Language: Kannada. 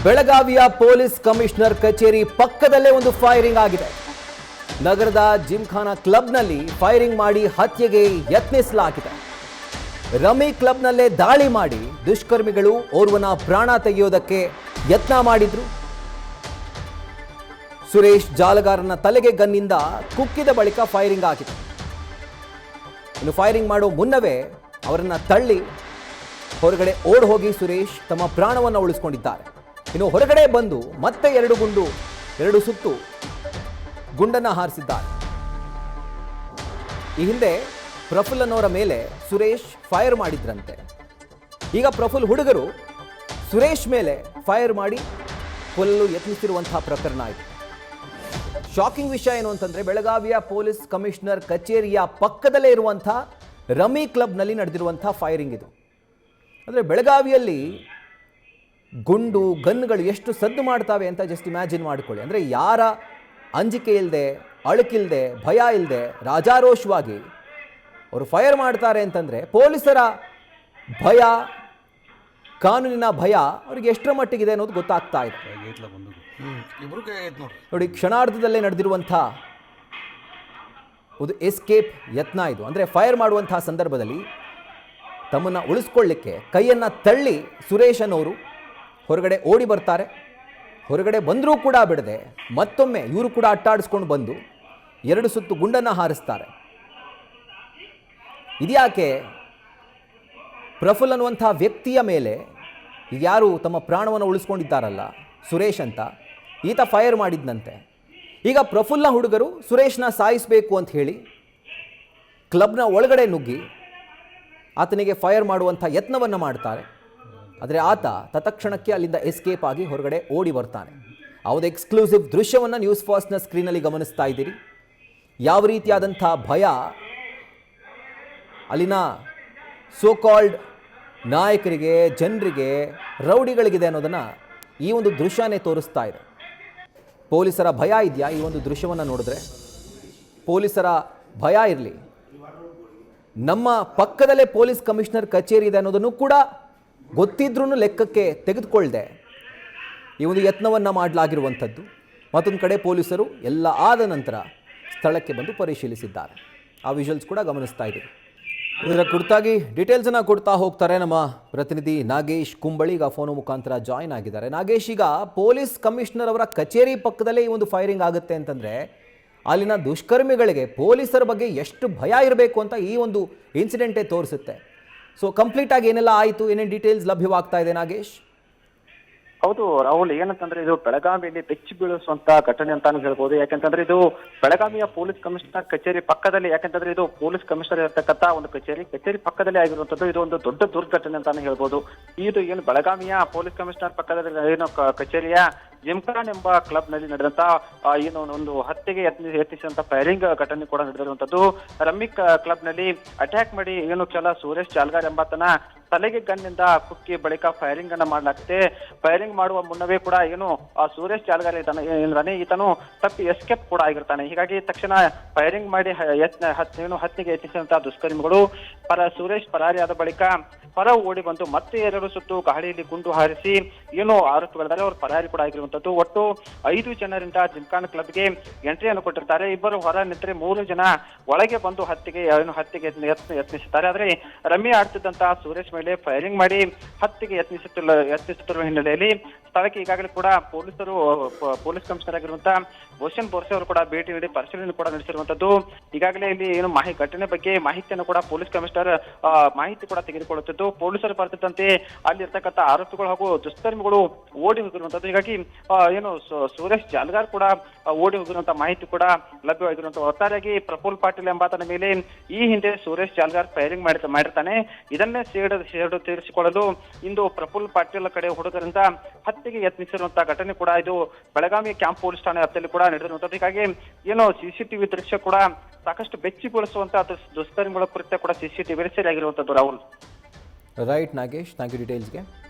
ಬೆಳಗಾವಿಯ ಪೊಲೀಸ್ ಕಮಿಷನರ್ ಕಚೇರಿ ಪಕ್ಕದಲ್ಲೇ ಒಂದು ಫೈರಿಂಗ್ ಆಗಿದೆ. ನಗರದ ಜಿಮ್ಖಾನಾ ಕ್ಲಬ್ನಲ್ಲಿ ಫೈರಿಂಗ್ ಮಾಡಿ ಹತ್ಯೆಗೆ ಯತ್ನಿಸಲಾಗಿದೆ. ರಮಿ ಕ್ಲಬ್ನಲ್ಲೇ ದಾಳಿ ಮಾಡಿ ದುಷ್ಕರ್ಮಿಗಳು ಓರ್ವನ ಪ್ರಾಣ ತೆಗೆಯೋದಕ್ಕೆ ಯತ್ನ ಮಾಡಿದ್ರು. ಸುರೇಶ್ ಜಾಲಗಾರನ ತಲೆಗೆ ಗನ್ನಿಂದ ಕುಕ್ಕಿದ ಬಳಿಕ ಫೈರಿಂಗ್ ಆಗಿದೆ. ಇನ್ನು ಫೈರಿಂಗ್ ಮಾಡೋ ಮುನ್ನವೇ ಅವರನ್ನ ತಳ್ಳಿ ಹೊರಗಡೆ ಓಡ್ ಹೋಗಿ ಸುರೇಶ್ ತಮ್ಮ ಪ್ರಾಣವನ್ನು ಉಳಿಸಿಕೊಂಡಿದ್ದಾರೆ. ಇನ್ನು ಹೊರಗಡೆ ಬಂದು ಮತ್ತೆ ಎರಡು ಸುತ್ತು ಗುಂಡನ್ನು ಹಾರಿಸಿದ್ದಾರೆ. ಈ ಹಿಂದೆ ಪ್ರಫುಲ್ ಅನ್ನೋರ ಮೇಲೆ ಸುರೇಶ್ ಫೈರ್ ಮಾಡಿದ್ರಂತೆ. ಈಗ ಪ್ರಫುಲ್ ಹುಡುಗರು ಸುರೇಶ್ ಮೇಲೆ ಫೈರ್ ಮಾಡಿ ಕೊಲ್ಲಲು ಯತ್ನಿಸಿರುವಂತಹ ಪ್ರಕರಣ ಇದೆ. ಶಾಕಿಂಗ್ ವಿಷಯ ಏನು ಅಂತಂದ್ರೆ, ಬೆಳಗಾವಿಯ ಪೊಲೀಸ್ ಕಮಿಷನರ್ ಕಚೇರಿಯ ಪಕ್ಕದಲ್ಲೇ ಇರುವಂತಹ ರಮಿ ಕ್ಲಬ್ನಲ್ಲಿ ನಡೆದಿರುವಂತಹ ಫೈರಿಂಗ್ ಇದು. ಅಂದರೆ ಬೆಳಗಾವಿಯಲ್ಲಿ ಗನ್ಗಳು ಎಷ್ಟು ಸದ್ದು ಮಾಡ್ತಾವೆ ಅಂತ ಜಸ್ಟ್ ಇಮ್ಯಾಜಿನ್ ಮಾಡಿಕೊಳ್ಳಿ. ಅಂದರೆ ಯಾರ ಅಂಜಿಕೆ ಇಲ್ಲದೆ, ಅಳುಕಿಲ್ಲದೆ, ಭಯ ಇಲ್ಲದೆ ರಾಜಾರೋಷವಾಗಿ ಅವರು ಫೈರ್ ಮಾಡ್ತಾರೆ ಅಂತಂದರೆ ಪೊಲೀಸರ ಭಯ, ಕಾನೂನಿನ ಭಯ ಅವ್ರಿಗೆ ಎಷ್ಟರ ಮಟ್ಟಿಗಿದೆ ಅನ್ನೋದು ಗೊತ್ತಾಗ್ತಾ ಇದೆ. ನೋಡಿ, ಕ್ಷಣಾರ್ಧದಲ್ಲೇ ನಡೆದಿರುವಂಥ ಒಂದು ಎಸ್ಕೇಪ್ ಯತ್ನ ಇದು. ಅಂದರೆ ಫೈರ್ ಮಾಡುವಂತಹ ಸಂದರ್ಭದಲ್ಲಿ ತಮ್ಮನ್ನು ಉಳಿಸ್ಕೊಳ್ಳಿಕ್ಕೆ ಕೈಯನ್ನು ತಳ್ಳಿ ಸುರೇಶ್ ಅನ್ನೋರು ಹೊರಗಡೆ ಓಡಿ ಬರ್ತಾರೆ. ಹೊರಗಡೆ ಬಂದರೂ ಕೂಡ ಬಿಡದೆ ಮತ್ತೊಮ್ಮೆ ಇವರು ಕೂಡ ಅಟ್ಟಾಡಿಸ್ಕೊಂಡು ಬಂದು 2 ಸುತ್ತು ಗುಂಡನ್ನು ಹಾರಿಸ್ತಾರೆ. ಇದ್ಯಾಕೆ ಪ್ರಫುಲ್ ಅನ್ನುವಂಥ ವ್ಯಕ್ತಿಯ ಮೇಲೆ ಯಾರು ತಮ್ಮ ಪ್ರಾಣವನ್ನು ಉಳಿಸ್ಕೊಂಡಿದ್ದಾರಲ್ಲ ಸುರೇಶ್ ಅಂತ, ಈತ ಫೈರ್ ಮಾಡಿದ್ನಂತೆ. ಈಗ ಪ್ರಫುಲ್ನ ಹುಡುಗರು ಸುರೇಶ್ನ ಸಾಯಿಸಬೇಕು ಅಂತ ಹೇಳಿ ಕ್ಲಬ್ನ ಒಳಗಡೆ ನುಗ್ಗಿ ಆತನಿಗೆ ಫೈರ್ ಮಾಡುವಂಥ ಯತ್ನವನ್ನು ಮಾಡ್ತಾರೆ. ಆದರೆ ಆತ ತತ್ಕ್ಷಣಕ್ಕೆ ಅಲ್ಲಿಂದ ಎಸ್ಕೇಪ್ ಆಗಿ ಹೊರಗಡೆ ಓಡಿ ಬರ್ತಾನೆ. ಅವತ್ತು ಎಕ್ಸ್ಕ್ಲೂಸಿವ್ ದೃಶ್ಯವನ್ನು ನ್ಯೂಸ್ ಫಸ್ಟ್ನ ಸ್ಕ್ರೀನಲ್ಲಿ ಗಮನಿಸ್ತಾ ಇದ್ದೀರಿ. ಯಾವ ರೀತಿಯಾದಂಥ ಭಯ ಅಲ್ಲಿನ ಸೋ ಕಾಲ್ಡ್ ನಾಯಕರಿಗೆ, ಜನರಿಗೆ, ರೌಡಿಗಳಿಗಿದೆ ಅನ್ನೋದನ್ನು ಈ ಒಂದು ದೃಶ್ಯನೇ ತೋರಿಸ್ತಾ ಇದೆ. ಪೊಲೀಸರ ಭಯ ಇದೆಯಾ? ಈ ಒಂದು ದೃಶ್ಯವನ್ನು ನೋಡಿದ್ರೆ ಪೊಲೀಸರ ಭಯ ಇರಲಿ, ನಮ್ಮ ಪಕ್ಕದಲ್ಲೇ ಪೊಲೀಸ್ ಕಮಿಷನರ್ ಕಚೇರಿ ಇದೆ ಅನ್ನೋದನ್ನು ಕೂಡ ಗೊತ್ತಿದ್ರೂ ಲೆಕ್ಕಕ್ಕೆ ತೆಗೆದುಕೊಳ್ಳದೆ ಈ ಒಂದು ಯತ್ನವನ್ನು ಮಾಡಲಾಗಿರುವಂಥದ್ದು. ಮತ್ತೊಂದು ಕಡೆ ಪೊಲೀಸರು ಎಲ್ಲ ಆದ ನಂತರ ಸ್ಥಳಕ್ಕೆ ಬಂದು ಪರಿಶೀಲಿಸಿದ್ದಾರೆ. ಆ ವಿಜುವಲ್ಸ್ ಕೂಡ ಗಮನಿಸ್ತಾ ಇದ್ದೀವಿ. ಇದರ ಕುರಿತಾಗಿ ಡೀಟೇಲ್ಸನ್ನು ಕೊಡ್ತಾ ಹೋಗ್ತಾರೆ ನಮ್ಮ ಪ್ರತಿನಿಧಿ ನಾಗೇಶ್ ಕುಂಬಳಿ. ಈಗ ಫೋನ್ ಮುಖಾಂತರ ಜಾಯಿನ್ ಆಗಿದ್ದಾರೆ. ನಾಗೇಶ್, ಈಗ ಪೊಲೀಸ್ ಕಮಿಷನರ್ ಅವರ ಕಚೇರಿ ಪಕ್ಕದಲ್ಲೇ ಈ ಒಂದು ಫೈರಿಂಗ್ ಆಗುತ್ತೆ ಅಂತಂದರೆ ಅಲ್ಲಿನ ದುಷ್ಕರ್ಮಿಗಳಿಗೆ ಪೊಲೀಸರ ಬಗ್ಗೆ ಎಷ್ಟು ಭಯ ಇರಬೇಕು ಅಂತ ಈ ಒಂದು ಇನ್ಸಿಡೆಂಟೇ ತೋರಿಸುತ್ತೆ. ಸೊ ಕಂಪ್ಲೀಟಾಗಿ ಏನೆಲ್ಲ ಆಯಿತು, ಏನೇನು ಡೀಟೇಲ್ಸ್ ಲಭ್ಯವಾಗ್ತಾ ಇದೆ ನಾಗೇಶ್? ಹೌದು ರಾಹುಲ್, ಏನಂತಂದ್ರೆ ಇದು ಬೆಳಗಾವಿಯಲ್ಲಿ ಬೆಚ್ಚಿ ಬೀಳಿಸುವಂತ ಘಟನೆ ಅಂತಾನು ಹೇಳ್ಬೋದು. ಯಾಕಂತಂದ್ರೆ ಇದು ಬೆಳಗಾವಿಯ ಪೊಲೀಸ್ ಕಮಿಷನರ್ ಕಚೇರಿ ಪಕ್ಕದಲ್ಲಿ, ಯಾಕಂತಂದ್ರೆ ಇದು ಪೊಲೀಸ್ ಕಮಿಷನರ್ ಇರತಕ್ಕಂತ ಒಂದು ಕಚೇರಿ ಪಕ್ಕದಲ್ಲಿ ಆಗಿರುವಂತದ್ದು. ಇದು ಒಂದು ದೊಡ್ಡ ದುರ್ಘಟನೆ ಅಂತಾನು ಹೇಳ್ಬೋದು. ಇದು ಏನು ಬೆಳಗಾವಿಯ ಪೊಲೀಸ್ ಕಮಿಷನರ್ ಪಕ್ಕದಲ್ಲಿ ಏನು ಕಚೇರಿಯ ಜಿಮ್ಖಾನ್ ಎಂಬ ಕ್ಲಬ್ ನಲ್ಲಿ ನಡೆದಂತ ಏನು ಒಂದು ಹತ್ಯೆಗೆ ಯತ್ನಿಸಿದಂತ ಫೈರಿಂಗ್ ಘಟನೆ ಕೂಡ ನಡೆದಿರುವಂತದ್ದು. ರಮ್ಮಿ ಕ್ಲಬ್ ನಲ್ಲಿ ಅಟ್ಯಾಕ್ ಮಾಡಿ ಏನು ಕೆಲ ಸುರೇಶ್ ಜಾಲ್ಗಾರ್ ಎಂಬಾತನ ತಲೆಗೆ ಗನ್ನಿಂದ ಕುಕ್ಕಿ ಬಳಿಕ ಫೈರಿಂಗ್ ಅನ್ನ ಮಾಡಲಾಗುತ್ತೆ. ಫೈರಿಂಗ್ ಮಾಡುವ ಮುನ್ನವೇ ಕೂಡ ಏನು ಸುರೇಶ್ ಜಾಲ್ಗಾರ್ ಇದ್ದಾನೆ, ಈತನು ತಪ್ಪಿ ಎಸ್ಕೇಪ್ ಕೂಡ ಆಗಿರ್ತಾನೆ. ಹೀಗಾಗಿ ತಕ್ಷಣ ಫೈರಿಂಗ್ ಮಾಡಿ ಹತ್ಯೆಗೆ ಯತ್ನಿಸಿದಂತಹ ದುಷ್ಕರ್ಮಿಗಳು ಸುರೇಶ್ ಪರಾರಿಯಾದ ಬಳಿಕ ಹೊರ ಓಡಿ ಬಂದು ಮತ್ತೆ 2 ಸುತ್ತು ಗಾಳಿಯಲ್ಲಿ ಗುಂಡು ಹಾರಿಸಿ ಏನು ಆರೋಪಿಗಳಿದ್ದಾರೆ ಅವರು ಪರಾರಿ ಕೂಡ ಆಗಿರುವಂತದ್ದು. ಒಟ್ಟು 5 ಜನರಿಂದ ಜಿಮ್ಖಾನ್ ಕ್ಲಬ್ಗೆ ಎಂಟ್ರಿಯನ್ನು ಕೊಟ್ಟಿರ್ತಾರೆ. ಇಬ್ಬರು ಹೊರ ನಿಂತರೆ 3 ಜನ ಒಳಗೆ ಬಂದು ಹತ್ಯೆಗೆ ಯತ್ನಿಸುತ್ತಾರೆ. ಆದ್ರೆ ರಮ್ಮಿ ಆಡ್ತಿದ್ದಂತಹ ಸುರೇಶ್ ಮೇಲೆ ಫೈರಿಂಗ್ ಮಾಡಿ ಹತ್ಯೆಗೆ ಯತ್ನಿಸುತ್ತಿರುವ ಹಿನ್ನೆಲೆಯಲ್ಲಿ ಸ್ಥಳಕ್ಕೆ ಈಗಾಗಲೇ ಕೂಡ ಪೊಲೀಸ್ ಕಮಿಷನರ್ ಆಗಿರುವಂತಹ ಭೂಷಣ್ ಬೋರ್ಸೆ ಅವರು ಕೂಡ ಭೇಟಿ ನೀಡಿ ಪರಿಶೀಲನೆ ಕೂಡ ನಡೆಸಿರುವಂತದ್ದು. ಈಗಾಗಲೇ ಇಲ್ಲಿ ಏನು ಘಟನೆ ಬಗ್ಗೆ ಮಾಹಿತಿಯನ್ನು ಕೂಡ ಪೊಲೀಸ್ ಕಮಿಷನರ್ ಮಾಹಿತಿ ಕೂಡ ತೆಗೆದುಕೊಳ್ಳುತ್ತಿದ್ದು, ಪೊಲೀಸರು ಬರ್ತಿದ್ದಂತೆ ಅಲ್ಲಿ ಇರ್ತಕ್ಕಂಥ ಆರೋಪಿಗಳು ಹಾಗೂ ದುಷ್ಕರ್ಮಿಗಳು ಓಡಿ ಹೋಗಿರುವಂತದ್ದು. ಹೀಗಾಗಿ ಏನು ಸುರೇಶ್ ಜಾಲ್ಗಾರ್ ಕೂಡ ಓಡಿ ಹೋಗಿರುವಂತಹ ಮಾಹಿತಿ ಕೂಡ ಲಭ್ಯವಾಗಿರುವಂತಹ. ಒಟ್ಟಾರೆಯಾಗಿ ಪ್ರಫುಲ್ ಪಾಟೀಲ್ ಎಂಬಾತನ ಮೇಲೆ ಈ ಹಿಂದೆ ಸುರೇಶ್ ಜಾಲ್ಗಾರ್ ಫೈರಿಂಗ್ ಮಾಡಿರ್ತಾನೆ. ಇದನ್ನೇ ಸೇಡು ತೀರಿಸಿಕೊಳ್ಳಲು ಇಂದು ಪ್ರಫುಲ್ ಪಾಟೀಲ್ ಕಡೆ ಹುಡುಗರಿಂದ ಹತ್ಯೆಗೆ ಯತ್ನಿಸಿರುವಂತಹ ಘಟನೆ ಕೂಡ ಇದು ಬೆಳಗಾವಿ ಕ್ಯಾಂಪ್ ಪೊಲೀಸ್ ಠಾಣೆ ವ್ಯಾಪ್ತಿಯಲ್ಲಿ ಕೂಡ ನಡೆದಿರುವಂತದ್ದು. ಹೀಗಾಗಿ ಏನು ಸಿಸಿಟಿವಿ ದೃಶ್ಯ ಕೂಡ ಸಾಕಷ್ಟು ಬೆಚ್ಚಿಗೊಳಿಸುವಂತಹ ದುಷ್ಕರ್ಮಿಗಳ ಕುರಿತ ಕೂಡ ಸಿಸಿಟಿವಿ ಸರಿಯಾಗಿರುವಂತದ್ದು Rahul. Right Nagesh, thank you ಡೀಟೇಲ್ಸ್ಗೆ.